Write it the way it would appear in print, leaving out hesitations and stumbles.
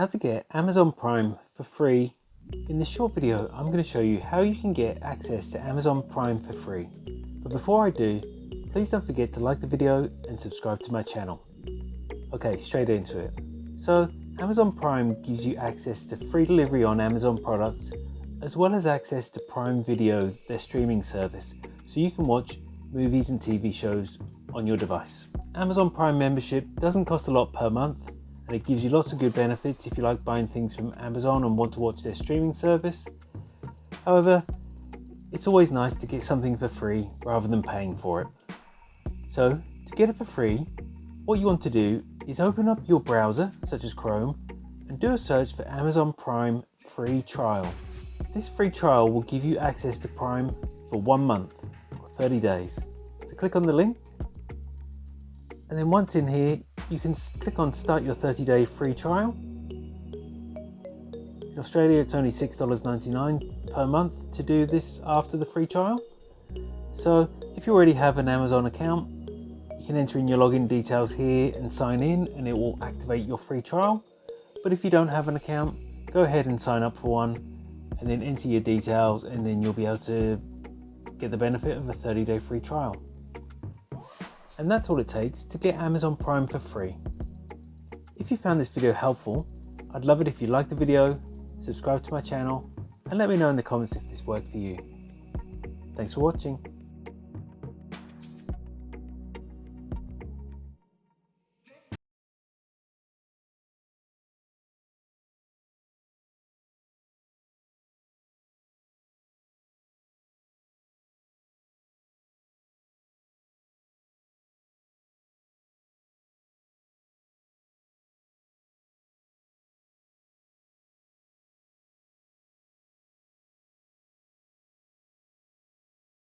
How to get Amazon Prime for free. In this short video, I'm going to show you how you can get access to Amazon Prime for free. But before I do, please don't forget to like the video and subscribe to my channel. Okay, straight into it. So, Amazon Prime gives you access to free delivery on Amazon products, as well as access to Prime Video, their streaming service, so you can watch movies and TV shows on your device. Amazon Prime membership doesn't cost a lot per month, and it gives you lots of good benefits if you like buying things from Amazon and want to watch their streaming service. However, it's always nice to get something for free rather than paying for it. So, to get it for free, what you want to do is open up your browser, such as Chrome, and do a search for Amazon Prime free trial. This free trial will give you access to Prime for 1 month, or 30 days. So click on the link, and then once in here, you can click on start your 30-day free trial. In Australia, it's only $6.99 per month to do this after the free trial. So if you already have an Amazon account, you can enter in your login details here and sign in, and it will activate your free trial. But if you don't have an account, go ahead and sign up for one, and then enter your details, and then you'll be able to get the benefit of a 30-day free trial. And that's all it takes to get Amazon Prime for free. If you found this video helpful, I'd love it if you liked the video, subscribe to my channel, and let me know in the comments if this worked for you. Thanks for watching.